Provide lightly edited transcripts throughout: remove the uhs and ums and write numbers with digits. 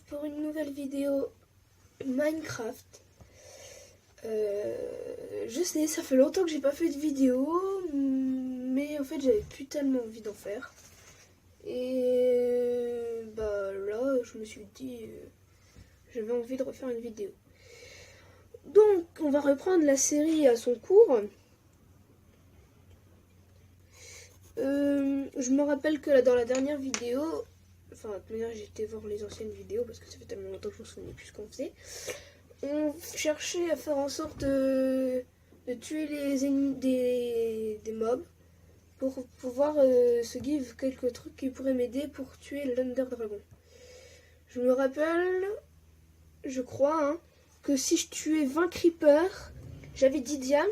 pour une nouvelle vidéo Minecraft. Je sais, ça fait longtemps que j'ai pas fait de vidéo, mais en fait j'avais plus tellement envie d'en faire. Et bah là, je me suis dit, j'avais envie de refaire une vidéo. Donc, on va reprendre la série à son cours. Je me rappelle que là, dans la dernière vidéo, enfin, de toute manière, j'ai été voir les anciennes vidéos parce que ça fait tellement longtemps que je me souvenais plus ce qu'on faisait. On cherchait à faire en sorte de tuer les ennemis des mobs pour pouvoir se give quelques trucs qui pourraient m'aider pour tuer l'Under Dragon. Je me rappelle, je crois, hein, que si je tuais 20 creepers, j'avais 10 diams.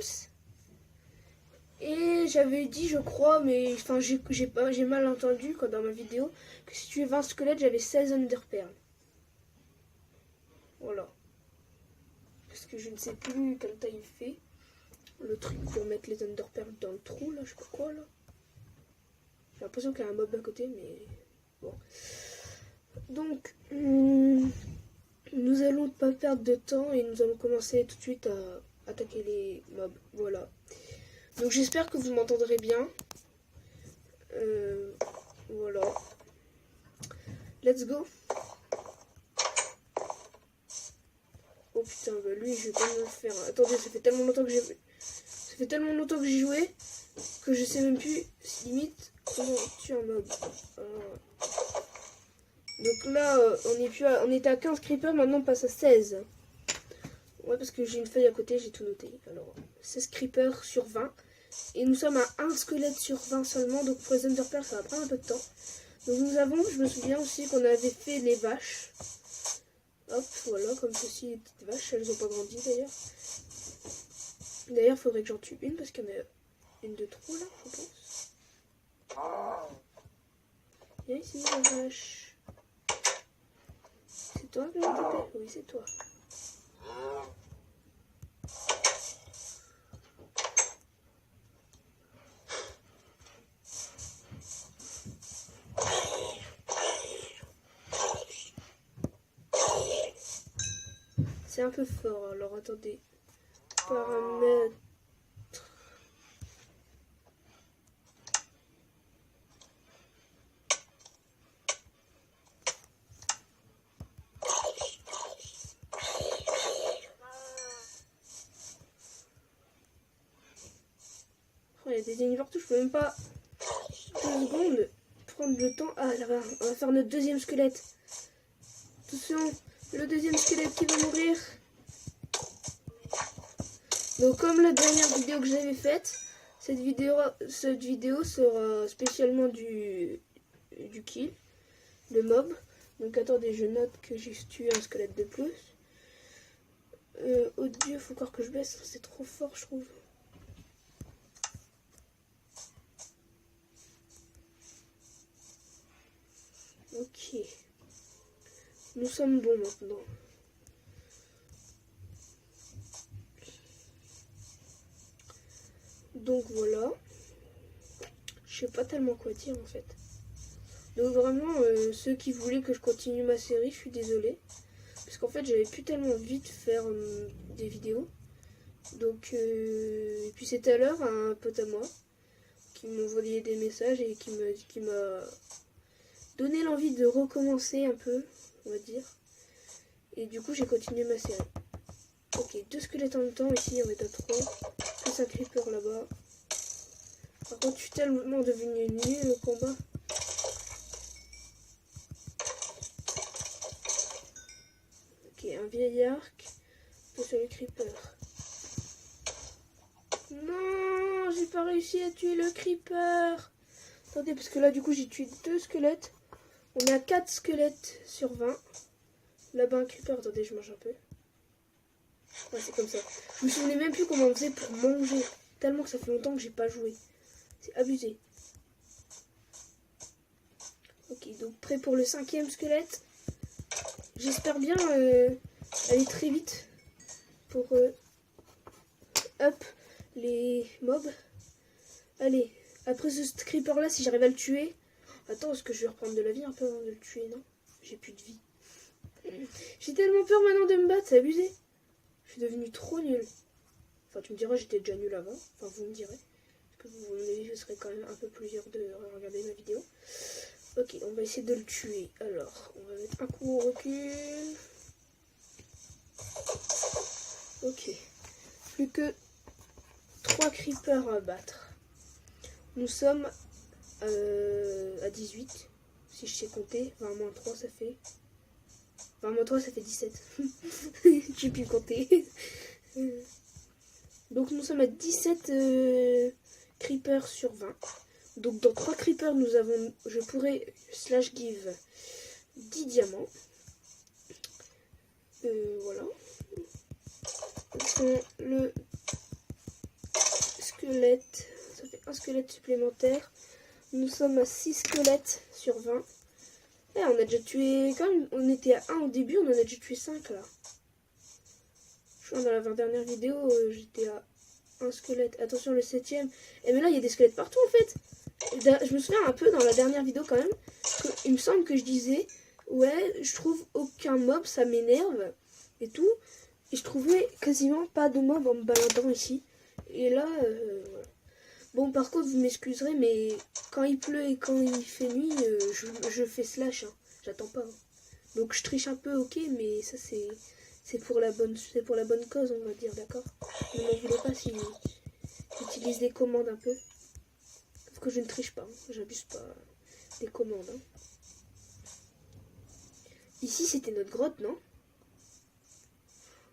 Et j'avais dit, je crois, mais enfin j'ai mal entendu quand dans ma vidéo, que si tu tuais 20 squelettes, j'avais 16 underpearls. Voilà. Parce que je ne sais plus quelle taille il fait. Le truc pour mettre les underpearls dans le trou, là, je sais pas quoi, là. J'ai l'impression qu'il y a un mob à côté, mais bon. Donc, nous allons pas perdre de temps et nous allons commencer tout de suite à attaquer les mobs. Voilà. Donc j'espère que vous m'entendrez bien. Voilà. Let's go. Oh putain, bah lui je vais pas me le faire. Attendez, ça fait tellement longtemps que j'ai joué que je sais même plus limite comment tuer un mob. Donc là on était à 15 creepers, maintenant on passe à 16. Ouais, parce que j'ai une feuille à côté, j'ai tout noté. Alors 16 creepers sur 20. Et nous sommes à 1 squelette sur 20 seulement, donc pour les underpearls ça va prendre un peu de temps. Donc nous avons, je me souviens aussi qu'on avait fait les vaches. Hop, voilà, comme ceci, les petites vaches, elles ont pas grandi d'ailleurs. D'ailleurs, il faudrait que j'en tue une parce qu'il y en a une de trop là, je pense. Viens ici, la vache. C'est toi que j'ai tapé? Oui, c'est toi. C'est un peu fort, alors attendez. Paramètres. Oh, il y a des ennemis partout, je peux même pas 2 secondes prendre le temps. Ah là, on va faire notre deuxième squelette. Attention, le deuxième squelette qui va mourir. Donc comme la dernière vidéo que j'avais faite, cette vidéo sera spécialement du kill, de mob. Donc attendez, je note que j'ai tué un squelette de plus. Oh Dieu, faut encore que je baisse, c'est trop fort je trouve. Ok. Nous sommes bons maintenant. Donc voilà. Je sais pas tellement quoi dire en fait. Donc vraiment, ceux qui voulaient que je continue ma série, je suis désolée. Parce qu'en fait, j'avais plus tellement envie de faire des vidéos. Donc, et puis c'est à l'heure un pote à moi qui m'a envoyé des messages et qui m'a donné l'envie de recommencer un peu, on va dire. Et du coup, j'ai continué ma série. Ok, 2 squelettes en même temps, ici on est à 3. Plus un creeper là-bas. Par contre, je suis tellement devenu nul au combat. Ok, un vieil arc. Sur le creeper. Non, j'ai pas réussi à tuer le creeper. Attendez, parce que là, du coup, j'ai tué 2 squelettes. On est à 4 squelettes sur 20. Là-bas, un creeper. Attendez, je mange un peu. Ouais, c'est comme ça. Je me souvenais même plus comment on faisait pour manger. Tellement que ça fait longtemps que j'ai pas joué. C'est abusé. Ok, donc prêt pour le 5e squelette. J'espère bien aller très vite pour up les mobs. Allez, après ce creeper là, si j'arrive à le tuer. Attends, est-ce que je vais reprendre de la vie un peu avant de le tuer? Non, j'ai plus de vie. J'ai tellement peur maintenant de me battre, c'est abusé. Je suis devenue trop nulle. Enfin, tu me diras, j'étais déjà nulle avant. Enfin, vous me direz. Parce que vous, à mon avis, je serais quand même un peu plus dur de regarder ma vidéo. Ok, on va essayer de le tuer. Alors, on va mettre un coup au recul. Ok. Plus que 3 creepers à battre. Nous sommes à 18. Si je sais compter. 20 moins 3, ça fait... 20 moins 3, ça fait 17. J'ai pu compter. Donc nous sommes à 17 creepers sur 20. Donc dans 3 creepers, nous avons, je pourrais slash give 10 diamants. Voilà. Le squelette, ça fait un squelette supplémentaire. Nous sommes à 6 squelettes sur 20. Et on a déjà tué, quand même, on était à 1 au début, on en a déjà tué 5 là. Je crois dans la dernière vidéo, j'étais à un squelette. Attention, le 7ème. Et mais là, il y a des squelettes partout en fait. Je me souviens un peu dans la dernière vidéo quand même, il me semble que je disais, ouais, je trouve aucun mob, ça m'énerve et tout. Et je trouvais quasiment pas de mob en me baladant ici. Et là, voilà. Bon, par contre, vous m'excuserez, mais quand il pleut et quand il fait nuit, je fais slash, hein. J'attends pas. Hein. Donc je triche un peu, ok, mais ça c'est pour la bonne cause, on va dire, d'accord. Ne m'en voulez pas si j'utilise des commandes un peu. Sauf que je ne triche pas, hein. J'abuse pas des commandes. Hein. Ici, c'était notre grotte, non?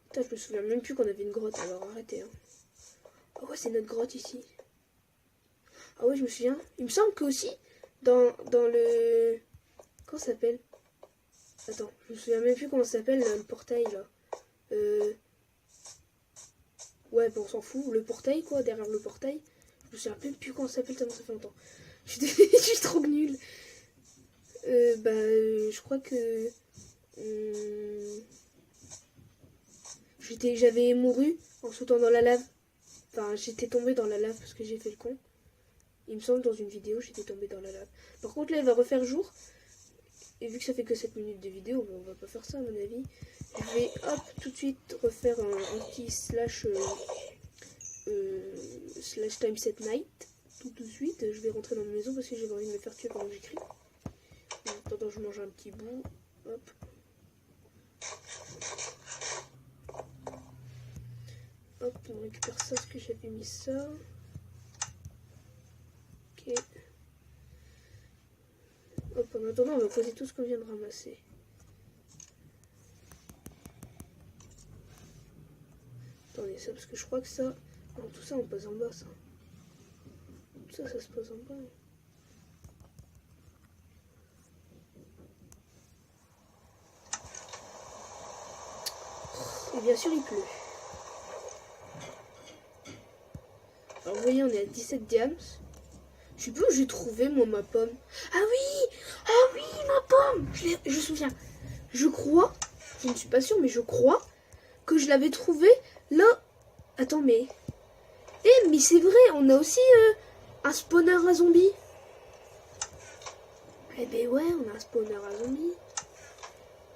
Putain, je me souviens même plus qu'on avait une grotte, alors arrêtez. Hein. Ah ouais, c'est notre grotte ici. Ah ouais, je me souviens. Il me semble que aussi, dans le... Comment ça s'appelle? Attends, je me souviens même plus comment ça s'appelle, le portail, là. Ouais, bon, on s'en fout. Le portail, quoi, derrière le portail. Je me souviens même plus comment ça s'appelle, tellement ça fait longtemps. Je suis trop nulle. Je crois que... J'avais mouru en sautant dans la lave. Enfin, j'étais tombée dans la lave parce que j'ai fait le con. Il me semble dans une vidéo, j'étais tombée dans la lave. Par contre, là, il va refaire jour. Et vu que ça fait que 7 minutes de vidéo, bon, on va pas faire ça à mon avis. Je vais, hop, tout de suite refaire un petit slash time set night. Tout de suite, je vais rentrer dans ma maison parce que j'ai envie de me faire tuer pendant que j'écris. En attendant, je mange un petit bout. Hop. Hop, on récupère ça parce que j'avais mis ça. Ok. Hop, en attendant, on va poser tout ce qu'on vient de ramasser. Attendez, ça, parce que je crois que ça... Non, tout ça, on pose en bas, ça. Tout ça, ça se pose en bas. Et bien sûr, il pleut. Alors, vous voyez, on est à 17 diams. Je sais plus où j'ai trouvé, moi, ma pomme. Ah oui, ma pomme. Je me souviens. Je crois, je ne suis pas sûre, mais je crois que je l'avais trouvée là. Attends, mais... mais c'est vrai, on a aussi un spawner à zombies. Eh ben ouais, on a un spawner à zombies.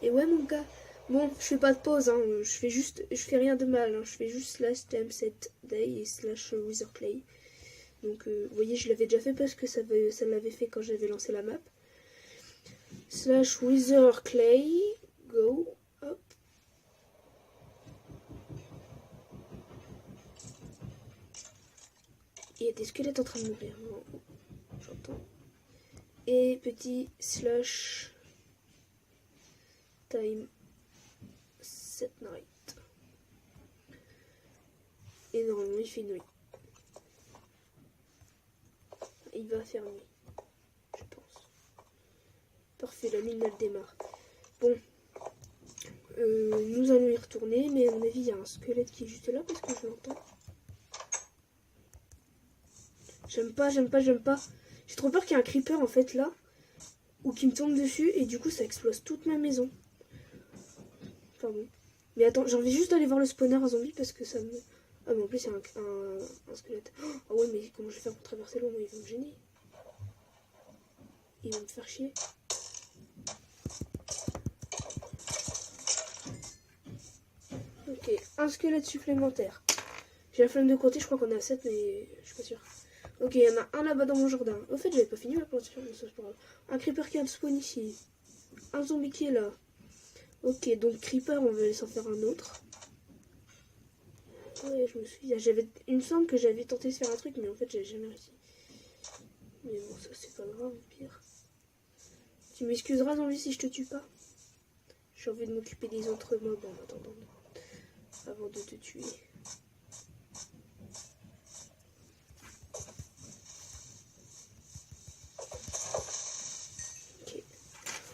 Et ouais, mon gars. Bon, je fais pas de pause, hein. Je fais rien de mal. Hein. Je fais juste slash time set day et slash wither clay. Donc, vous voyez, je l'avais déjà fait parce que ça l'avait fait quand j'avais lancé la map. Slash wither clay, go, hop. Il y a des squelettes en train de mourir. J'entends. Et petit slash time set night. Et normalement il fait nuit. Il va faire nuit, je pense. Parfait, la mine elle démarre. Bon, nous allons y retourner, mais à mon avis il y a un squelette qui est juste là parce que je l'entends. J'aime pas. J'ai trop peur qu'il y ait un creeper en fait là, ou qu'il me tombe dessus et du coup ça explose toute ma maison. Pardon. Mais attends, j'ai envie juste d'aller voir le spawner à zombie parce que ça me... Ah mais en plus il y a un squelette. Ah ouais, mais comment je vais faire pour traverser l'eau? Ils vont me gêner. Ils vont me faire chier. Ok, un squelette supplémentaire. J'ai la flemme de compter, je crois qu'on est à 7, mais je suis pas sûre. Ok, il y en a un là-bas dans mon jardin. Au fait, j'avais pas fini ma plantation, mais ça c'est pas grave. Un creeper qui a de spawn ici. Un zombie qui est là. Ok, donc creeper, on va laisser en faire un autre. Ouais, je me suis dit, il me semble que j'avais tenté de faire un truc, mais en fait, j'avais jamais réussi. Mais bon, ça c'est pas grave, au pire. Tu m'excuseras, zombie, si je te tue pas. J'ai envie de m'occuper des autres mobs en attendant. Avant de te tuer. Ok.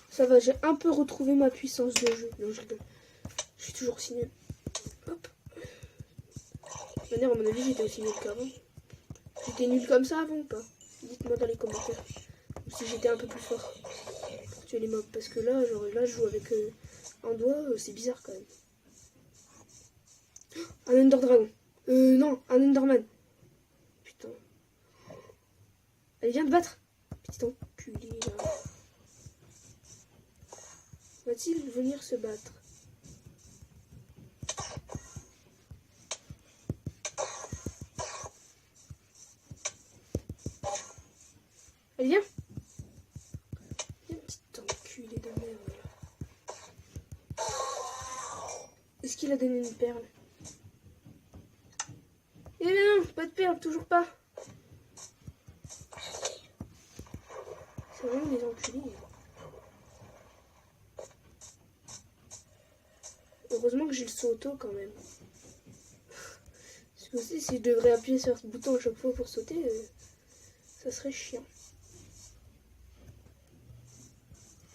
Ça va, j'ai un peu retrouvé ma puissance de jeu. Non, je rigole. Je suis toujours aussi nul. Hop. De toute manière, à mon avis, j'étais aussi nul qu'avant. J'étais nul comme ça avant ou pas? Dites-moi dans les commentaires. Ou si j'étais un peu plus fort pour tuer les mobs. Parce que là, genre, là je joue avec un doigt, c'est bizarre quand même. Un Ender Dragon. Non, un Enderman. Putain. Allez, viens te battre. Petit enculé, là. Va-t-il venir se battre? Allez, viens. Viens, petit enculé de merde. Est-ce qu'il a donné une perle? Eh bien non, pas de perle, toujours pas. C'est vraiment des enculés. Heureusement que j'ai le saut auto quand même. Parce que aussi, si je devrais appuyer sur ce bouton à chaque fois pour sauter, ça serait chiant.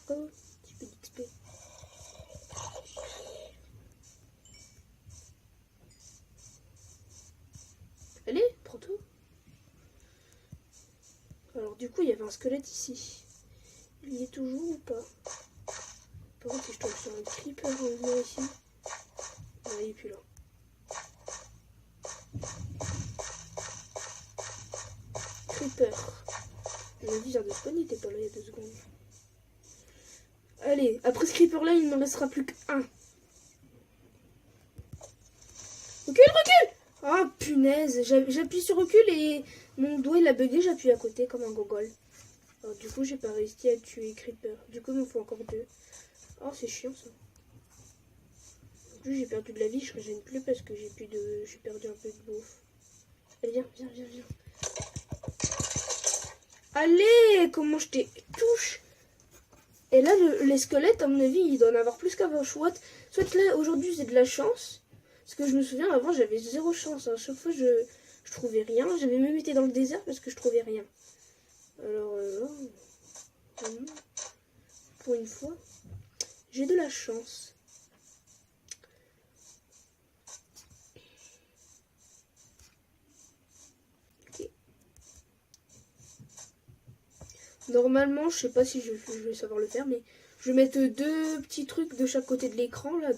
Oh, petit peu d'XP. Allez, prends tout. Alors du coup, il y avait un squelette ici. Il y est toujours ou pas? Par contre, si je tombe sur un creeper revenir ici. Ah, il est plus là. Creeper. Il m'a dit, vient de spawn, il était pas là il y a 2 secondes. Allez, après ce creeper là, il ne me restera plus qu'un. Recule, recule! Ah, punaise, j'appuie sur recul et mon doigt il a bugué, j'appuie à côté comme un gogol. Alors du coup, j'ai pas réussi à tuer creeper. Du coup, il me faut encore 2. Oh, c'est chiant ça. En plus, j'ai perdu de la vie, je régène plus parce que j'ai perdu un peu de bouffe. Allez, viens, viens, viens, viens. Allez, comment je t'ai touche. Et là, les squelettes, à mon avis, il doit en avoir plus qu'avant. Soit là, aujourd'hui, c'est de la chance. Parce que je me souviens, avant, j'avais 0 chance. À chaque fois, je trouvais rien. J'avais même été dans le désert parce que je trouvais rien. Alors, pour une fois, j'ai de la chance. Ok. Normalement, je sais pas si je vais savoir le faire, mais je vais mettre 2 petits trucs de chaque côté de l'écran, là,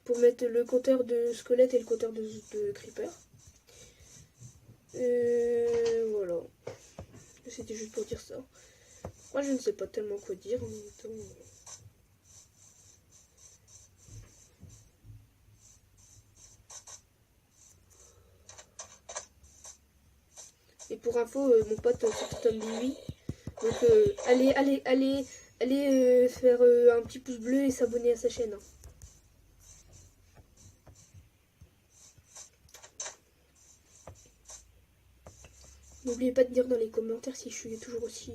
pour mettre le compteur de squelette et le compteur de creeper. Voilà. C'était juste pour dire ça. Moi, je ne sais pas tellement quoi dire en même temps. Et pour info, mon pote, c'est Tom Louis. Donc, allez faire un petit pouce bleu et s'abonner à sa chaîne. Hein. N'oubliez pas de dire dans les commentaires si je suis toujours aussi...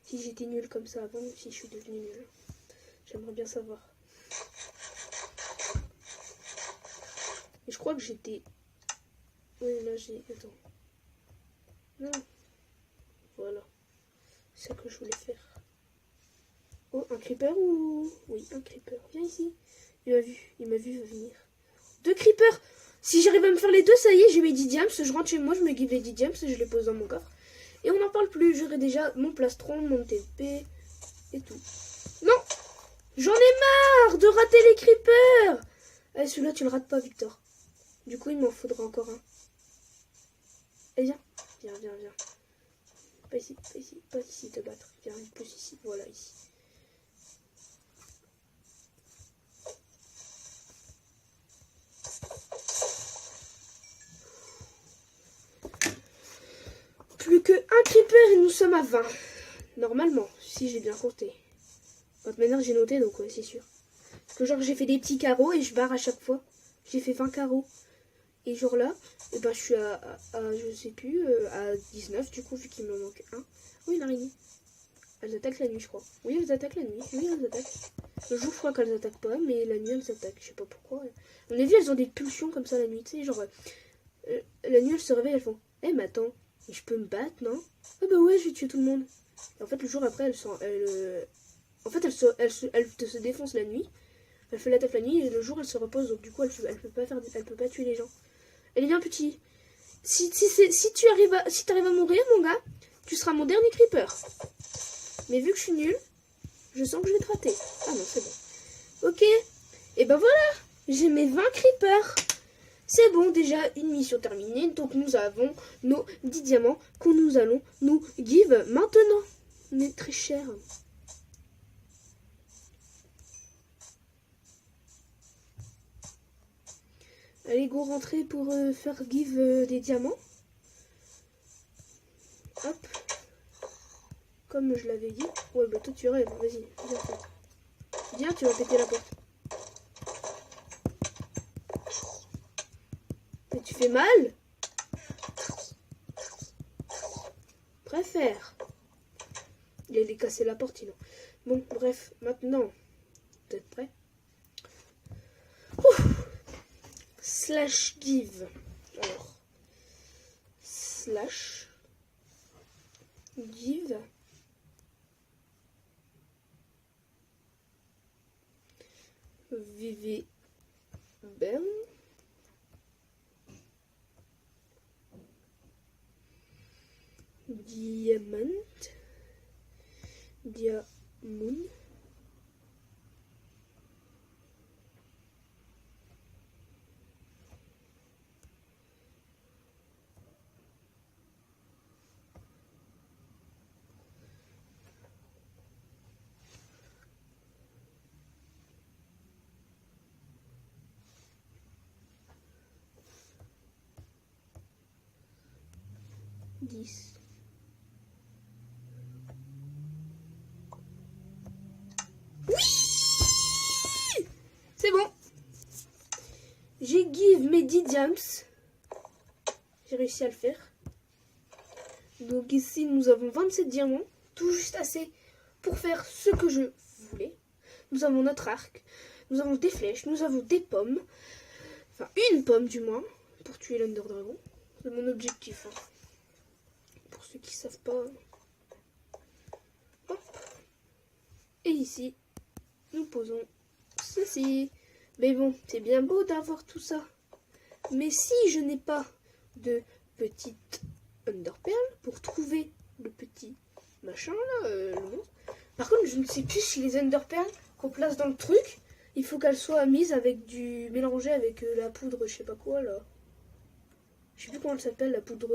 Si j'étais nulle comme ça avant ou si je suis devenue nulle. J'aimerais bien savoir. Et je crois que j'étais... Oui, là j'ai... Attends. Non. Voilà. C'est ça que je voulais faire. Oh, un creeper ou... Oui, un creeper. Viens ici. Il m'a vu venir. 2 creepers. Si j'arrive à me faire les 2, ça y est, j'ai mes 10 diams. Je rentre chez moi, je me give les 10 diams et je les pose dans mon coffre. Et on n'en parle plus. J'aurai déjà mon plastron, mon TP et tout. Non! J'en ai marre de rater les creepers! Allez, celui-là, tu le rates pas, Victor. Du coup, il m'en faudra encore un. Allez, viens. Viens, viens, viens. Pas ici, pas ici te battre. Viens, plus ici. Voilà, ici. creepers et nous sommes à 20. Normalement, si j'ai bien compté. De toute manière, j'ai noté, donc ouais, c'est sûr. Parce que genre, j'ai fait des petits carreaux et je barre à chaque fois. J'ai fait 20 carreaux. Et genre là, et ben, je suis à je sais plus, à 19 du coup, vu qu'il me manque un. Oui, une araignée. Elles attaquent la nuit, je crois. Oui, elles attaquent la nuit. Oui, elles attaquent. Le jour, je crois qu'elles attaquent pas, mais la nuit, elles attaquent. Je sais pas pourquoi. À mon avis, elles ont des pulsions comme ça la nuit. Tu sais, genre, la nuit, elles se réveillent, elles font mais attends, je peux me battre, non? Ah bah ouais, je vais tuer tout le monde. Et en fait, le jour après, elles se défoncent la nuit. Elle fait la taf la nuit et le jour, elle se repose. Donc, du coup, elle peut pas tuer les gens. Elle est bien petit. Si tu arrives à mourir, mon gars, tu seras mon dernier creeper. Mais vu que je suis nulle, je sens que je vais te rater. Ah non, c'est bon. Ok. Et ben voilà. J'ai mes 20 creepers. C'est bon, déjà une mission terminée. Donc nous avons nos 10 diamants que nous allons nous give maintenant. Mais très cher. Allez, go rentrer pour faire give des diamants. Hop. Comme je l'avais dit. Ouais, bah toi tu rêves. Vas-y, viens, tu vas péter la porte. Mais tu fais mal. Préfère. Il allait casser la porte sinon. Bon, bref, maintenant. Vous êtes prêts? Slash give. Alors. Slash give. VV Ben. Diamant. Diamond. Dix. Oui, c'est bon. J'ai give mes 10 diams. J'ai réussi à le faire. Donc ici, nous avons 27 diamants. Tout juste assez pour faire ce que je voulais. Nous avons notre arc. Nous avons des flèches. Nous avons des pommes. Enfin, une pomme du moins. Pour tuer l'Under Dragon. C'est mon objectif. Hein. Pour ceux qui ne savent pas. Hop. Et ici, nous posons ceci. Mais bon, c'est bien beau d'avoir tout ça. Mais si je n'ai pas de petite Underpearl pour trouver le petit machin là, le monstre. Par contre, je ne sais plus si les Underpearl qu'on place dans le truc, il faut qu'elles soient mises avec du mélangées avec la poudre, je sais pas quoi là. Je sais plus comment elle s'appelle, la poudre.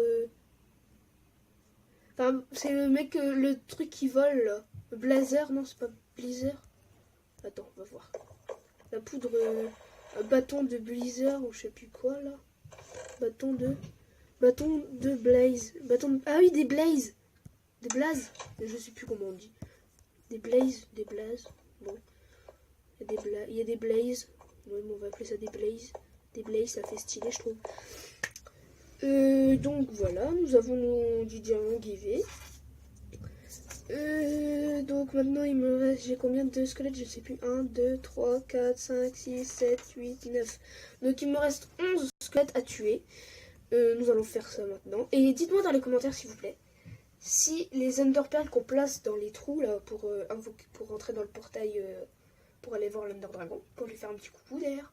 Enfin, c'est le mec, le truc qui vole là. Le blazer, non, c'est pas Blizzard. Attends, on va voir. La poudre, bâton de Blizzard ou je sais plus quoi là. Bâton de Blaze. Ah oui, des Blaze. Des Blaze. Je sais plus comment on dit. Des Blaze. Bon. Il y a des Blaze. Ouais, mais on va appeler ça des Blaze. Des Blaze, ça fait stylé, je trouve. Donc voilà, nous avons nos 10 diamants givés. Donc maintenant il me reste, j'ai combien de squelettes? Je sais plus. 1, 2, 3, 4, 5, 6, 7, 8, 9. Donc il me reste 11 squelettes à tuer. Nous allons faire ça maintenant. Et dites-moi dans les commentaires s'il vous plaît, si les Enderpearls qu'on place dans les trous là pour rentrer dans le portail pour aller voir l'Under Dragon, pour lui faire un petit coucou d'ailleurs,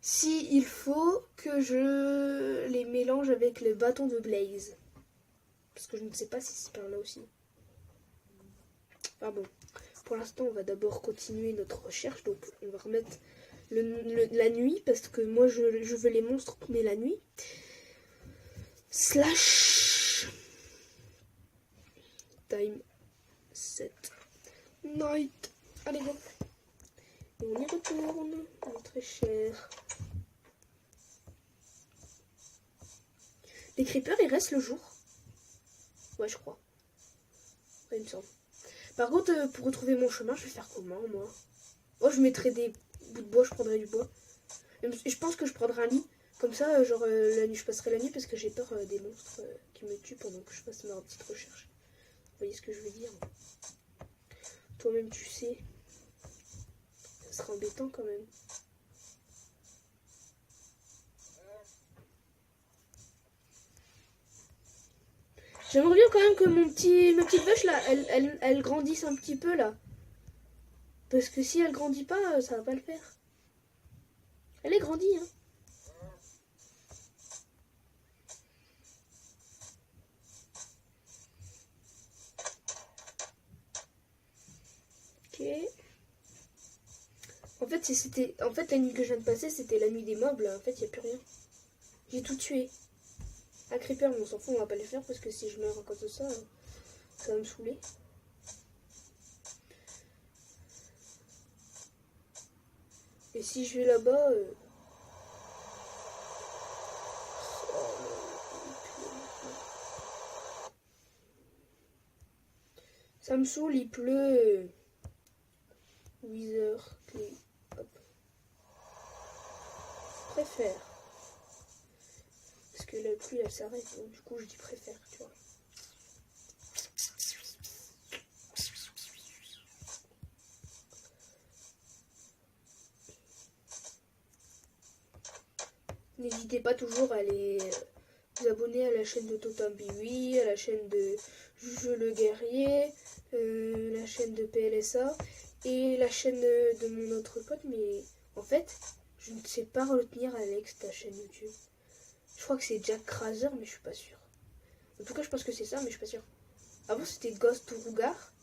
si il faut que je les mélange avec le bâton de Blaze. Parce que je ne sais pas si c'est par là aussi. Ah bon, pour l'instant on va d'abord continuer notre recherche. Donc on va remettre la nuit. Parce que moi je veux les monstres mais la nuit. Slash time set night. Allez go. Et on y retourne. On est très cher. Les creepers ils restent le jour. Ouais, je crois. Ouais, il me semble. Par contre, pour retrouver mon chemin, je vais faire comment, moi? Moi, je mettrai des bouts de bois, je prendrai du bois. Et je pense que je prendrai un lit. Comme ça, genre, la nuit, je passerai la nuit parce que j'ai peur des monstres qui me tuent pendant que je fasse ma petite recherche. Vous voyez ce que je veux dire? Toi-même, tu sais. Ça sera embêtant quand même. J'aimerais bien quand même que ma petite vache là, elle grandisse un petit peu là. Parce que si elle grandit pas, ça va pas le faire. Elle est grandie, hein. Ok. En fait, la nuit que je viens de passer, c'était la nuit des mobs. Là. En fait, il n'y a plus rien. J'ai tout tué. Un creeper, mais on s'en fout, on va pas les faire parce que si je meurs à cause de ça, ça va me saouler. Et si je vais là-bas... ça me saoule, il pleut. Wither, clé. Hop. Préfère. Parce que la pluie, elle s'arrête. Donc du coup, je dis préfère, tu vois. N'hésitez pas toujours à aller vous abonner à la chaîne de Totem Biwi, à la chaîne de Juju le Guerrier, la chaîne de PLSA et la chaîne de mon autre pote. Mais en fait, je ne sais pas retenir Alex, ta chaîne YouTube. Je crois que c'est Jack Crazer, mais je suis pas sûre. En tout cas, je pense que c'est ça, mais je suis pas sûre. Avant, c'était Ghost Rougar.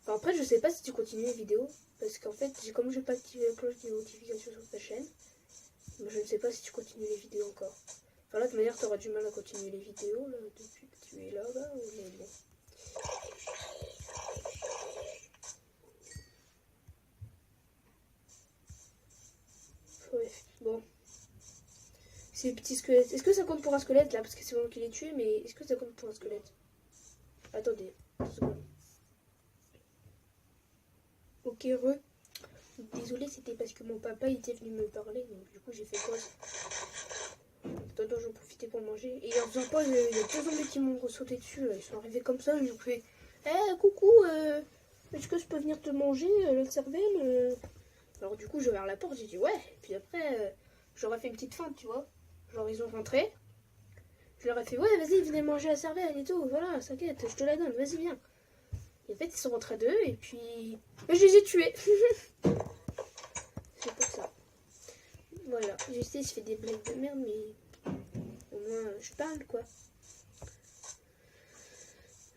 Enfin, après, je sais pas si tu continues les vidéos. Parce qu'en fait, comme j'ai pas activé la cloche de notification sur ta chaîne, je ne sais pas si tu continues les vidéos encore. Enfin là, de toute manière, tu auras du mal à continuer les vidéos là, depuis que tu es là, mais bon. Ouais, bon. Ces petits squelettes. Est-ce que ça compte pour un squelette là? Parce que c'est moi qui l'ai tué, mais est-ce que ça compte pour un squelette? Attendez, 2 secondes. Ok, Désolée, c'était parce que mon papa était venu me parler, donc du coup j'ai fait pause. Attends, j'en profitais pour manger. Et en faisant pause, il y a 2 zombies qui m'ont sauté dessus. Ils sont arrivés comme ça, ils ont fait coucou, est-ce que je peux venir te manger, la cervelle Alors du coup, j'ai ouvert la porte, j'ai dit ouais. Et puis après, j'aurais fait une petite feinte, tu vois. Genre, ils ont rentré. Je leur ai fait ouais, vas-y, venez manger la cervelle et tout. Voilà, t'inquiète, je te la donne, vas-y, viens. Et en fait, ils sont rentrés à 2 et puis je les ai tués. C'est pour ça. Voilà, je sais, je fais des blagues de merde, mais au moins, je parle, quoi.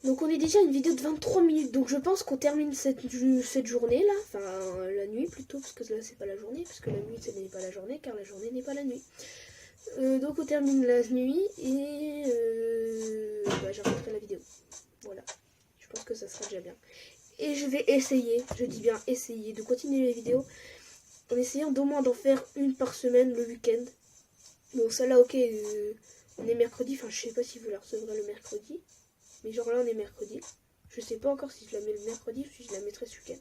Donc on est déjà à une vidéo de 23 minutes, donc je pense qu'on termine cette journée là, enfin la nuit plutôt, parce que là c'est pas la journée, parce que la nuit ce n'est pas la journée, car la journée n'est pas la nuit. Donc on termine la nuit et j'arrêterai la vidéo. Voilà, je pense que ça sera déjà bien. Et je vais essayer, je dis bien essayer, de continuer les vidéos en essayant d'au moins d'en faire une par semaine le week-end. Bon ça là ok, on est mercredi, enfin je sais pas si vous la recevrez le mercredi. Mais genre là on est mercredi. Je sais pas encore si je la mets le mercredi ou si je la mettrai ce week-end.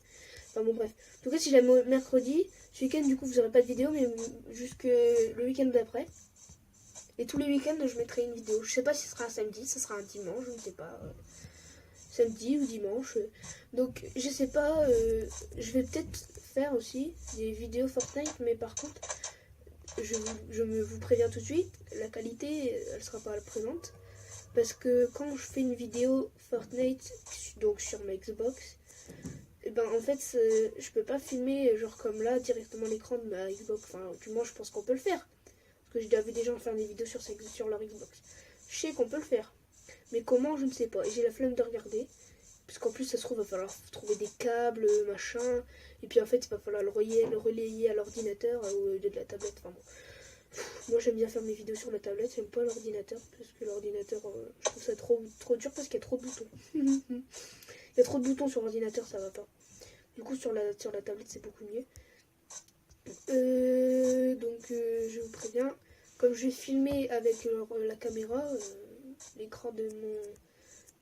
Enfin bon bref. En tout cas si je la mets mercredi, ce week-end du coup vous aurez pas de vidéo mais jusque le week-end d'après. Et tous les week-ends je mettrai une vidéo. Je sais pas si ce sera un samedi, ce sera un dimanche, je ne sais pas. Samedi ou dimanche. Donc je sais pas. Je vais peut-être faire aussi des vidéos Fortnite, mais par contre je vous préviens tout de suite, la qualité elle sera pas présente. Parce que quand je fais une vidéo Fortnite, donc sur ma Xbox, et ben en fait je peux pas filmer genre comme là directement l'écran de ma Xbox. Enfin du moins je pense qu'on peut le faire. Parce que j'ai déjà vu des gens faire des vidéos sur leur Xbox. Je sais qu'on peut le faire. Mais comment je ne sais pas. Et j'ai la flemme de regarder. Parce qu'en plus ça se trouve il va falloir trouver des câbles, machin. Et puis en fait il va falloir le relayer à l'ordinateur ou de la tablette. Enfin bon. Moi j'aime bien faire mes vidéos sur la tablette, j'aime pas l'ordinateur parce que l'ordinateur je trouve ça trop dur parce qu'il y a trop de boutons. Il y a trop de boutons sur l'ordinateur, ça va pas. Du coup sur la tablette c'est beaucoup mieux. Donc je vous préviens, comme je vais filmer avec la caméra, l'écran de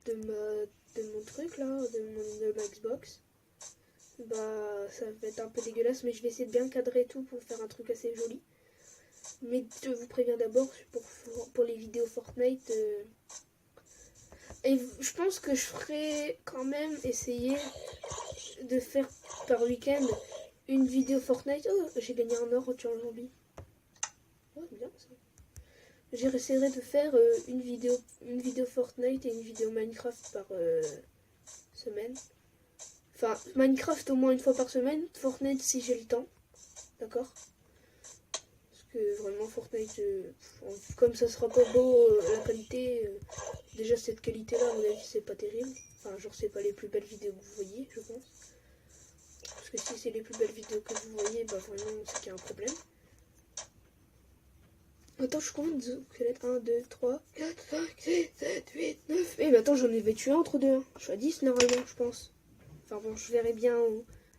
de mon truc là, de ma Xbox, bah ça va être un peu dégueulasse, mais je vais essayer de bien cadrer tout pour faire un truc assez joli. Mais je vous préviens d'abord pour les vidéos Fortnite. Et je pense que je ferai quand même essayer de faire par week-end une vidéo Fortnite. Oh, j'ai gagné un or au tuant zombie. Oh, bien ça. J'essaierai de faire une vidéo Fortnite et une vidéo Minecraft par semaine. Enfin, Minecraft au moins une fois par semaine. Fortnite si j'ai le temps. D'accord? Parce que vraiment Fortnite, comme ça sera pas beau la qualité, déjà cette qualité là à mon avis c'est pas terrible. Enfin genre c'est pas les plus belles vidéos que vous voyez je pense. Parce que si c'est les plus belles vidéos que vous voyez, bah vraiment c'est qu'il y a un problème. Attends, je compte squelette 1, 2, 3, 4, 5, 6, 7, 8, 9. Eh mais attends, j'en ai tué entre deux. Je suis à 10 normalement, je pense. Enfin bon, je verrai bien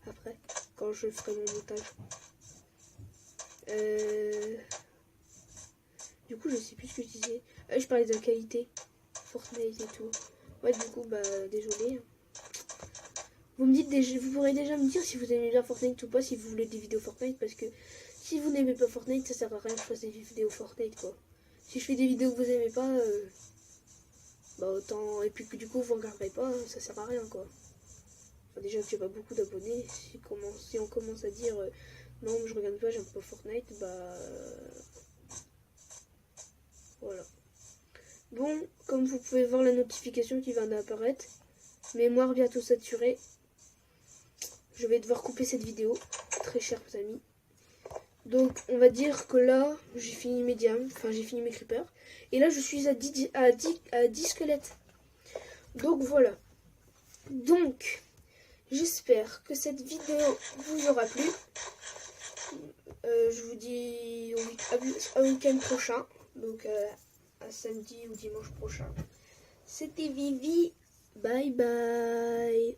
après, quand je ferai mon montage. Du coup, je sais plus ce que je disais. Je parlais de la qualité. Fortnite et tout. Ouais, du coup, bah, désolé. Vous pourrez déjà me dire si vous aimez bien Fortnite ou pas, si vous voulez des vidéos Fortnite, parce que si vous n'aimez pas Fortnite, ça sert à rien que je fasse des vidéos Fortnite, quoi. Si je fais des vidéos que vous aimez pas, bah autant... Et puis que du coup, vous regarderez pas, ça sert à rien, quoi. Enfin, déjà que j'ai pas beaucoup d'abonnés, si on commence à dire non, je regarde pas, j'aime pas Fortnite, bah... voilà. Bon, comme vous pouvez voir la notification qui vient d'apparaître, mémoire bientôt saturée. Je vais devoir couper cette vidéo, très chers amis. Donc, on va dire que là, j'ai fini mes diams, enfin j'ai fini mes creepers. Et là, je suis à 10 squelettes. Donc, voilà. Donc, j'espère que cette vidéo vous aura plu. Je vous dis au week-end prochain. Donc, à samedi ou dimanche prochain. C'était Vivi. Bye bye.